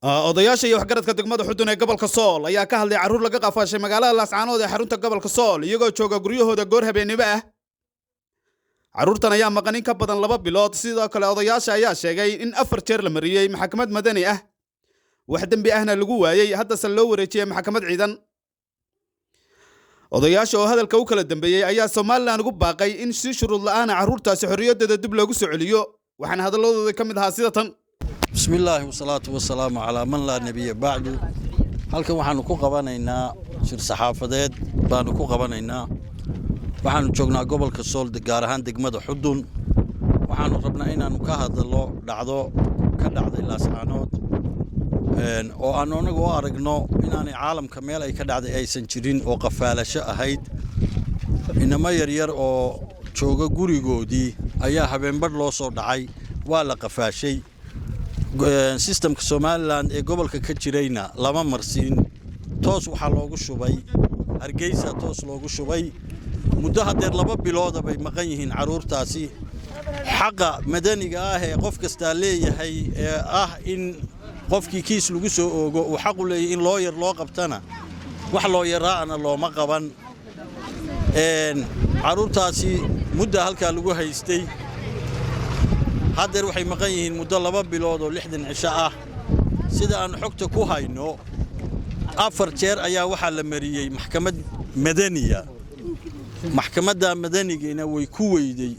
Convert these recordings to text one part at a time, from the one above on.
odayaasha iyo waxgaradka degmada Xudun ee gobolka Sool ayaa ka hadlay caruur laga qafaashay magaalada Laascaanood ee xarunta gobolka Sool iyagoo jooga guryahooda goor habeenimo ah. Caruurtan ayaa maqan in ka badan 2 bilood, sidoo kale odayaasha ayaa sheegay in 4 jeer la mariyay maxkamad madani ah. wax dambi ahna lagu waayay, hadda se loo wareejiyay maxkamad ciidan. odayaasha oo hadalka u kala dambeeyay ayaa Soomaaliland ugu baaqay in si shuruud la'aan caruurtaasi xorriyadeeda dib loogu soo celiyo, waxaana hadalladooda ka mid ahaa sida tan. بسم الله والصلاة والسلام على من لا نبي بعده. halkan waxaanu ku qabanaynaa shir saxaafadeed baanu ku qabanaynaa. waxaanu joognaa gobolka Sool gaar ahaan degmada Xudun. waxaanu rabnaa inaanu ka hadalno dhacdo ka dhacday Laascaanood oo aanu anagu aragno inaanay caalamka meel ay ka dhacday aysan jirin oo qafaalasho ahayd. inama yaryar oo jooga gurigoodii ayaa habeenbar loo soo dhacay, waa la qafaashay. systemka Soomaaliland ee gobolka ka jirayna lama marsiin, toos waxa loogu shubay Hargeysa, toos loogu shubay. muddo hadeer 2 bilood bay maqan yihiin caruurtaasi. xaqa madaniga ah ee qof kasta leeyahay ee ah in qofkii kiis lagu soo oogo uu xaq u leeyahay in lawyer loo qabtana wax lawyer-aana looma qaban. caruurtaasi muddo halka lagu haystay, hadeer waxay maqan yihiin muddo 2 bilood oo 60 cisho ah. sida aan xogta ku hayno 4 jeer ayaa waxa la mariyay maxkamad madaniya. maxkamadda madanigeena way ku weyday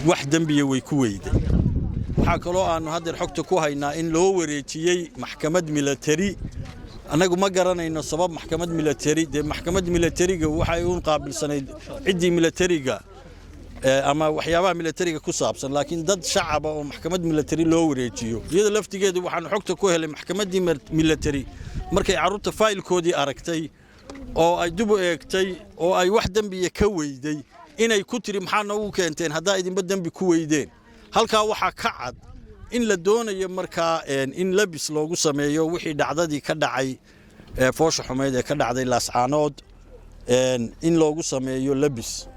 wax dambiye way ku weyday. waxa kaloo aanu hadeer xogta ku haynaa in loo wareejiyay maxkamad military. anagu ma garanayno sabab maxkamad military, de maxkamad militariga waxay u qaabilsanayd cidii militariga ama waxyaabaha militariga ku saabsan, laakiin dad shacab oo maxkamad military loo wareejiyo iyada laftigeedu waxaan xogta ku helay maxkamadii military markay caruurta faylkoodii aragtay oo ay dib u eegtay oo ay wax dambiye ka weyday inay ku tiri maxaa noogu keenteen haddaa idinba dambi ku weydeen. halkaa waxaa ka cad in la doonayo markaa in labis loogu sameeyo wixii dhacdadii ka dhacay foosha xumeed ee ka dhacday Laascaanood, in loogu sameeyo labis.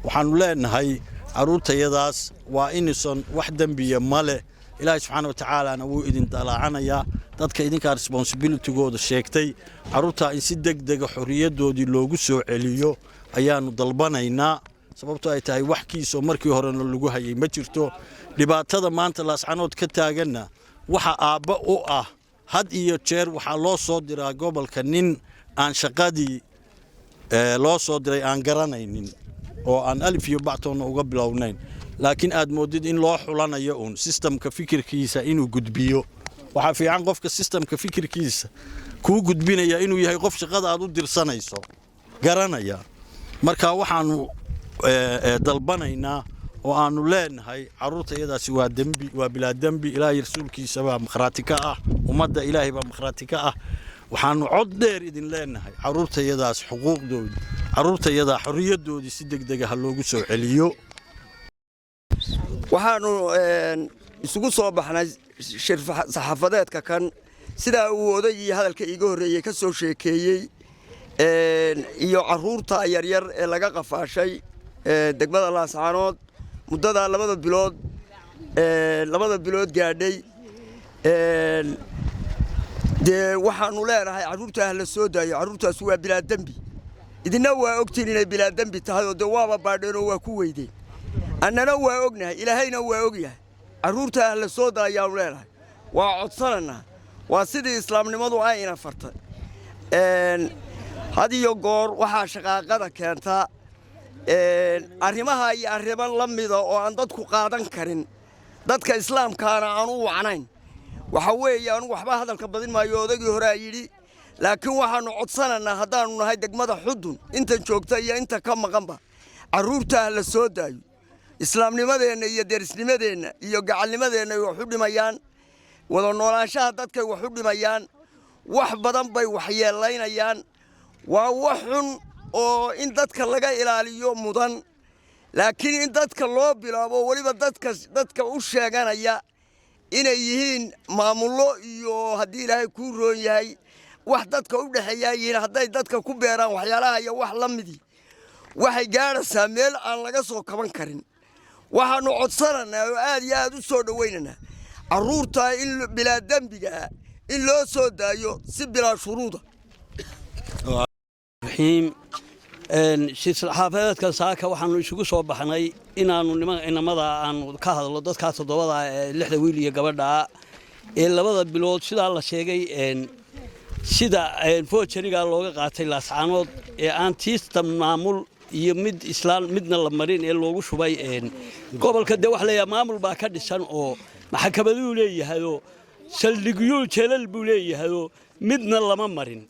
waxaanu leenahay caruurtayadaas waa inaysan wax dambiye male. ilaahay subxaanahu wa ta'aala wuu idin dalaacanayaa. dadka idinka responsibility-gooda sheegtay caruurta in si degdeg ah xorriyadoodii loogu soo celiyo ayaanu dalbanaynaa, sababtoo ay tahay wax kiisoo markii horena lagu hayay ma jirto. dhibaatada maanta Laascaanood ka taaganna waxa aabba u ah had iyo jeer waxaa loo soo diraa gobolka nin aan shaqadii loo soo diray aan garanaynin oo aan alif iyo bactoona uga bilownayn, laakiin aad moodid in loo xulanayo systemka fikirkiisa inuu gudbiyo. waxa fiican qofka systemka fikirkiisa ku gudbinaya inuu yahay qof shaqada aad u dirsanayso garanaya. marka waxaanu dalbanaynaa oo aanu leenahay caruurtayadaasi waa dambi, waa bilaa dambi. ilaahay rasuulkiisa baa makhraati ka ah, ummadda ilaahay baa makhraati ka ah. waxaanu cod dheer idin leenahay caruurtayadaas xuquuqdoodii, caruurtayada xorriyadoodii si degdeg ah loogu soo celiyo. waxaanu isugu soo baxnay shir saxaafadeedka kan sida uu odaygii hadalka iiga horreeyay ka soo sheekeeyey iyo caruurta yaryar ee laga qafaashay degmada Laascaanood muddada 2 bilood gaadhay. dee waxaanu leenahay caruurta la soo daayo, caruurtaas waa bilaa dambi. idina waa ogtiin inay bilaa dambi tahay oo dee waaba baadheenoo waa ku weydeen. annana waa ognahay, ilaahayna waa ogyahay. caruurta la soo daayaanu leenahay, waa codsananaa, waa sidii islaamnimadu ayna fartay. had iyo goor waxaa shaqaaqada keentaa arrimaha iyo arriman la mida oo aan dadku qaadan karin, dadka islaamkaana aan u wacnayn. waxa weeye anu waxba hadalka badin maayo, odaygii hore yidhi. laakiin waxaanu codsananaa haddaanu nahay degmada Xudun intan joogta iyo inta ka maqanba caruurta la soo daayo. islaamnimadeenna iyo derisnimadeenna iyo gacalnimadeenna ay wax u dhimayaan, wada noolaanshaha dadkay wax u dhimayaan, wax badan bay waxyeelaynayaan. waa wax xun oo in dadka laga ilaaliyo mudan, laakiin in dadka loo bilaabo waliba dadka u sheeganaya inay yihiin maamullo iyo haddii ilaahay ku roon yahay wax dadka u dhaxeeyaa yihiin, hadday dadka ku beeraan waxyaalaha iyo wax la midii waxay gaaraysaa meel aan laga soo kaban karin. waxaanu codsananaa oo aad iyo aad u soo dhaweynanaa carruurta in bilaa dembiga in loo soo daayo si bilaa shuruuda raxiim xaafadeedka saaka waxaanu isugu soo baxnay inaanu inamada aanu ka hadlo dadka toddobada ee 6 wiil iyo gabadha ee labada bilood sida la sheegay sida foojariga looga qaatay laascaanood ee aan tiista maamul iyo mid islaan midna la marin ee loogu shubay gobolka de wax leeyahay maamul baa ka dhisan oo maxkamaddu leeyahay saldhigyo jeelal buu leeyahay midna lama marin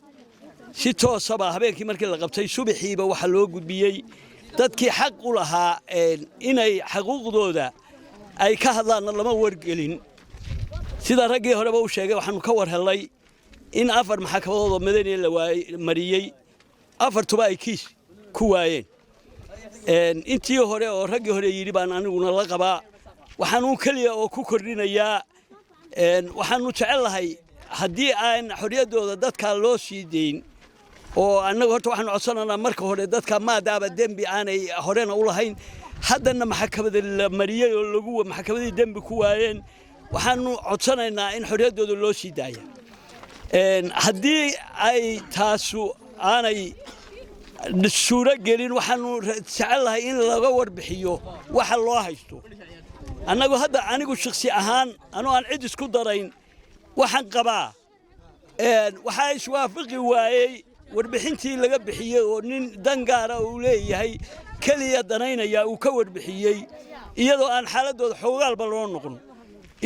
si toosaba habeenkii markii la qabtay subaxiiba waxa loo gudbiyay dadkii xaq u lahaa inay xuquuqdooda ay ka hadlaan lama wargelin sida raggii horeba u sheegay waxaanu ka war helay in 4 maxkamadood oo madani la mariyay 4 tuba ay kiis ku waayeen intii hore oo raggii hore yiri baan aniguna la qabaa waxaanu kaliya oo ku kordhinayaa waxaanu jecelahay haddii aan xoriyadooda dadka loo sii deyn oo annagu horta waxaanu codsanaynaa marka hore dadka maadaaba dembi aanay horena u lahayn haddana maxkamadda la mariyay oo lagu maxkamadii dembi ku waayeen waxaanu codsanaynaa in xoriyadooda loo sii daayo haddii ay taasu aanay suura gelin waxaanu jecelahay in laga warbixiyo waxa loo haysto annagu hadda anigu shakhsi ahaan anoo aan cid isku darayn waxaan qabaa waxa iswaafaqi waayay warbixintii laga bixiyay oo nin dangaara uu leeyahay kaliya danaynaya uu ka warbixiyay iyadoo aan xaaladooda xogaalba loo noqon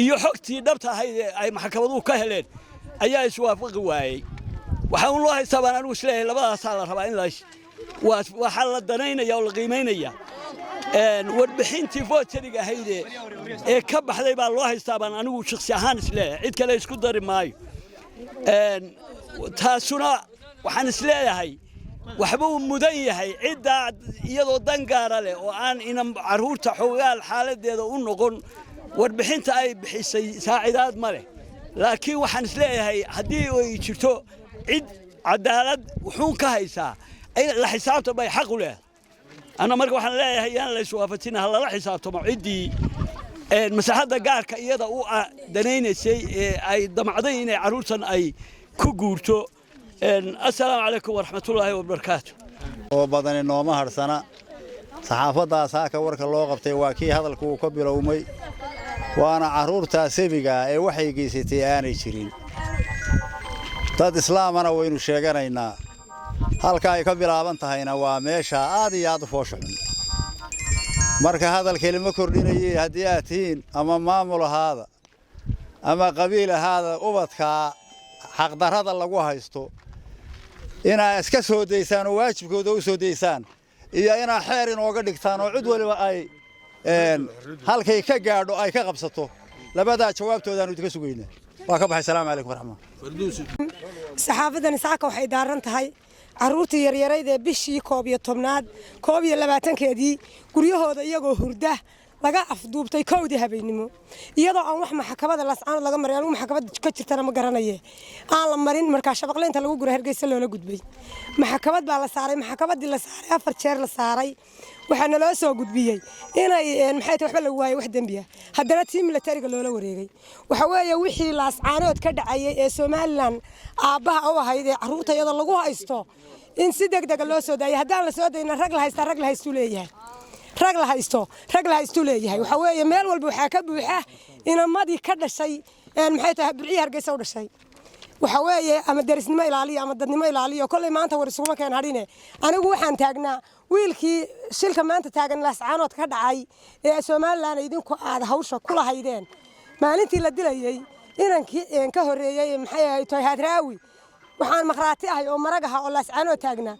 iyo xogtii dhabta ahayd ay maxkamaduhu ka heleen ayaa iswaafaqi waayay waxa uu loo haystaa baan anigu isleeyahay labadaas la rabaa in la waxa la danaynaya oo la qiimeynaya warbixintii foojariga ahayd ee ka baxday baa loo haystaa baan anigu shakhsi ahaan isleeyahay cid kale isku dari maayo taasuna waxaan isleeyahay waxba uu mudan yahay cidda iyadoo dangaara leh oo aan ina carruurta xogaal xaaladeeda u noqon warbixinta ay bixisay saacidaad ma leh laakiin waxaan isleeyahay haddii ay jirto cid cadaalad wuxuun ka haysaa ay la xisaabta bay xaq u leedahay أنا مركب وحنا لا هي أنا ليش وافتنا هلا راح يصاب طبعا عدي المساحات جارك إياها أو دنين الشيء أي ضمعدين عروسا أي كجورتو السلام عليكم ورحمة الله وبركاته. وبعدين النوم هرسنا صحافة ساكا ورك الله قبتي واكي هذا الكوكب رومي وأنا عرور تاسيفيكا أي وحي جيسيتي أنا يشرين. تاد إسلام أنا وين الشيعان هنا. halka ay ka bilaaban tahayna waa meesha aad iyo aad u fooshan marka hadal kelimo kordhinayay hadii aad tihiin ama maamul ahaada ama qabiil ahaada ubadka xaq darada lagu haysto ina iska soo deysaan oo waajibkooda u soo deysaan iyo ina xeer inooga dhigtaan oo cid waliba ay halkay ka gaadho ay ka qabsato labada jawaabtooda aanu idinka sugeynaa waa ka baxay salaam alaykum waraxmatullahi saxaafadan saaka waxay daaran tahay carruurtii yaryarayda bishii 11aad 22keedii guryahooda iyagoo hurda laga afduubtay kowdii habeenimo iyadoo aan wax maxkamada lascaan laga marin maxkamada ka jirtana ma garanaye aan la marin marka shabaqleynta lagu gura Hargeysa loola gudbay maxkamad baa la saaray maxkamadii la saaray 4 jeer la saaray waxaana loo soo gudbiyay inay maxay tahay waxba lagu waayay wax dambiya haddana tiim militariga loola wareegay waxa weeye wixii laascaanood ka dhacayay ee Soomaaliland aabaha oo ahayd carruurta iyada lagu haysto in si degdeg loo soo daayay haddaan la soo dayna rag la haysto leeyahay rag la haysto leeyahay waxa weeye meel walba waxa ka buuxa inamadii ka dhashay maxay tahay burcii Hargeysa u dhashay waxa weeye ama darisnimo ilaaliyo ama dadnimo ilaaliyo kulay maanta war isugu keen hadine anigu waxaan taagnaa wiilkii shilka maanta taagan laascaanood ka dhacay ee Soomaaliland idinku aad hawsha kula haydeen maalintii la dilayay inankii ka horeeyay maxay ahayd Hadraawi waxaan maqraati ahay oo maragaha oo laascaanood taagnaa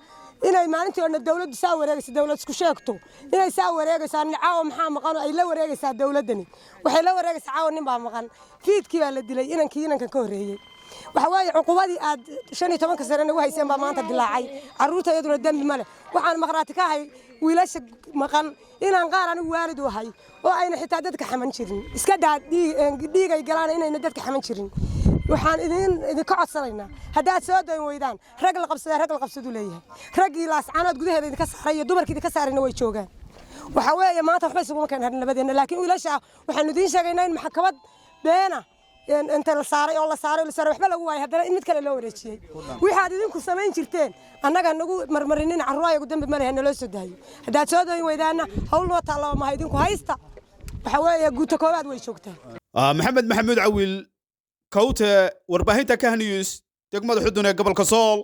inay maalintii oo dawladdu saa wareegayso dawlad isku sheegto inay saa wareegaysaa nicaaw maxaa maqan ay la wareegaysaa dawladani waxay la wareegaysaa caaw nin baa maqan fiidkii baa la dilay inankan ka horeeyay waxa weeye cuqubadii aad 15 sano ugu hayseen baa maanta dilaacay carruurta iyaduna dambi male waxaan maqraati ka ahay wiilasha maqan inaan qaar anigu waalid u ahay oo ayna xitaa dadka xaman jirin iska dhiigay galaan inayna dadka xaman jirin waxaan idin ka codsanaynaa haddaad soo dayn weydaan rag la qabsado leeyahay raggii laascaanood gudaheeda idinka saaray iyo dumarkii idinka saarayna way joogaan waxa weeye maanta waxba isugu keen hadin nabadeena laakiin wiilasha waxaan idin sheegaynaa in maxkamad beena inta la saaray oo la saaray waxba lagu waayay haddana in mid kale loo wareejiyay waxaad idinku samayn jirteen annaga nagu marmarinin carruuraygu dambi ma leeyahay naloo soo daayo haddaad soo daayin weydaana hawl noo taallaba maha idinku haysta waxa weeye guuta koowaad way joogtaa maxamed maxamuud cawiil kawte warbaahinta Kah News degmada Xudun ee gobolka Sool.